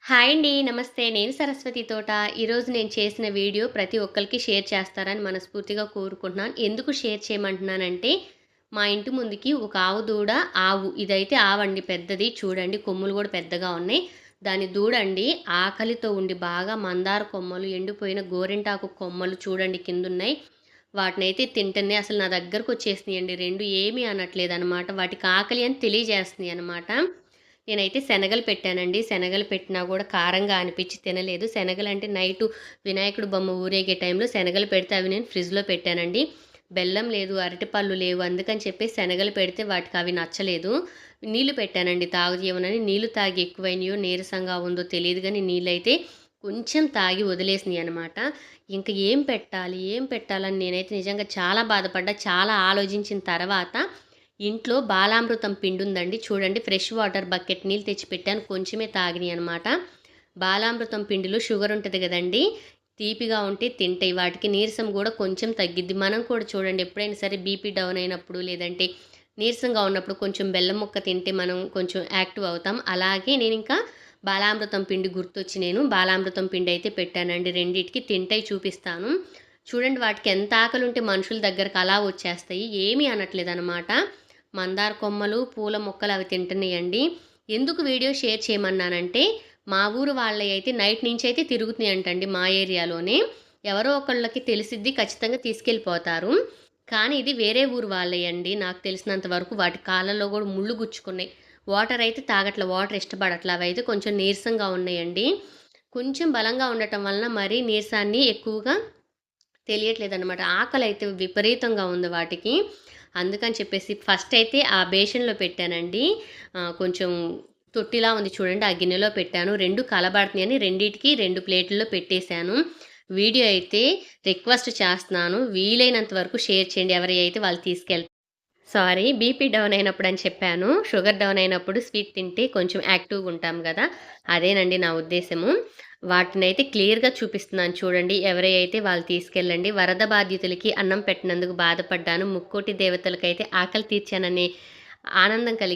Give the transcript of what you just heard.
Hi అండి. నమస్తే. నేను సరస్వతి తోట. ఈరోజు నేను చేసిన వీడియో ప్రతి ఒక్కళ్ళకి షేర్ చేస్తారని మనస్ఫూర్తిగా కోరుకుంటున్నాను. ఎందుకు షేర్ చేయమంటున్నానంటే, మా ఇంటి ముందుకి ఒక ఆవు దూడ, ఆవు ఇదైతే ఆవండి పెద్దది. చూడండి కొమ్ములు గూడా పెద్దగా ఉన్నాయి. దాని దూడండి ఆకలితో ఉండి బాగా మందార కొమ్మలు, ఎండిపోయిన గోరింటాకు కొమ్మలు చూడండి కిందున్నాయి. వాటినైతే తింటన్నాయి. అసలు నా దగ్గరకొచ్చేసినియండి 2 ఏమీ అనట్లేదనమాట. వాటికి ఆకలి అని తెలియజేస్తున్నాయనమాట. నేనైతే శనగలు పెట్టానండి. శనగలు పెట్టినా గూడా కారంగా అనిపిచ్చి తినలేదు. శనగలంటే నైటు వినాయకుడు బొమ్మ ఊరేగే టైంలో శనగలు పెడితే అవి నేను ఫ్రిడ్జ్‌లో పెట్టానండి. బెల్లం లేదు, అరటిపళ్ళు లేవు. అందుకని చెప్పేసి శనగలు పెడితే వాటికవి నచ్చలేదు. నీళ్లు పెట్టానండి తాగుదీవనని. నీళ్లు తాగి ఎక్కువైనయో, నీరసంగా ఉందో తెలీదు గానీ నీళ్ళైతే కొంచెం తాగి వదిలేసినియనమాట. ఇంక ఏం పెట్టాలి? ఏం పెట్టాలని నేనైతే నిజంగా చాలా బాధపడ్డా. చాలా ఆలోచించిన తర్వాత ఇంట్లో బాలామృతం పిండుందండి. చూడండి ఫ్రెష్ వాటర్ బకెట్ నీళ్ళు తెచ్చిపెట్టాను. కొంచెమే తాగినియనమాట. బాలామృతం పిండిలో షుగర్ ఉంటది గదండీ! తీపిగా ఉంటే తింటాయి. వాటికి నీరసం గూడా కొంచెం తగ్గిద్ది. మనం కూడా చూడండి ఎప్పుడైనా సరే బీపీ డౌన్ అయినప్పుడు, లేదంటే నీరసంగా ఉన్నప్పుడు కొంచెం బెల్లం ముక్క తింటే మనం కొంచెం యాక్టివ్ అవుతాం. అలాగే నేనింకా బాలామృతం పిండి గుర్తొచ్చి నేను బాలామృతం పిండయితే పెట్టానండి. రెండిటికి తింటాయి చూపిస్తాను. చూడండి వాటికి ఎంత ఆకలుంటే మనుషుల దగ్గరకి అలా వచ్చేస్తాయి. ఏమీ అనట్లేదనమాట. మందార కొమ్మలు, పూల మొక్కలు అవి తింటున్నాయండి. ఎందుకు వీడియో షేర్ చేయమన్నానంటే, మా ఊరు వాళ్ళయయితే నైట్ నుంచయితే తిరుగుతున్నాయంటండి మా ఏరియాలోనే. ఎవరో ఒకళ్ళకి తెలిసిద్ది ఖచ్చితంగా తీసుకెళ్ళిపోతారు. కానీ ఇది వేరే ఊరు వాళ్ళయండి. నాకు తెలిసినంత వరకు వాటి కాళ్ళలో గూడా ముళ్ళు గుచ్చుకున్నాయి. వాటర్ అయితే తాగట్ల. వాటర్ ఇష్టపడట్ల. అవైతే కొంచెం నీరసంగా ఉన్నాయండి. కొంచెం బలంగా ఉండటం వలన మరీ నీరసాన్ని ఎక్కువగా తెలియట్లేదనమాట. ఆకలైతే విపరీతంగా ఉంది వాటికి. అందుకని చెప్పేసి ఫస్ట్ అయితే ఆ బేషన్‌లో పెట్టానండి. కొంచెం తొట్టిలా ఉంది చూడండి. ఆ గిన్నెలో పెట్టాను. 2 కలబడుతున్నాయని రెండిటికి 2 ప్లేటుల్లో పెట్టేశాను. వీడియో అయితే రిక్వెస్ట్ చేస్తున్నాను. వీలైనంత వరకు షేర్ చేయండి. ఎవరియైతే వాళ్ళు సారీ బీపీ డౌన్ అయినప్పుడని చెప్పాను. షుగర్ డౌన్ అయినప్పుడు స్వీట్ తింటే కొంచెం యాక్టివ్‌గా ఉంటాం గదా! అదేనండి నా ఉద్దేశ్యము. వాటినైతే క్లియర్‌గా చూపిస్తున్నాను చూడండి. ఎవరైతే వాళ్ళు తీసుకెళ్ళండి. వరద బాధితులకి అన్నం పెట్టినందుకు బాధపడ్డాను. ముక్కోటి దేవతలకైతే ఆకలి తీర్చాననే ఆనందం కలిగి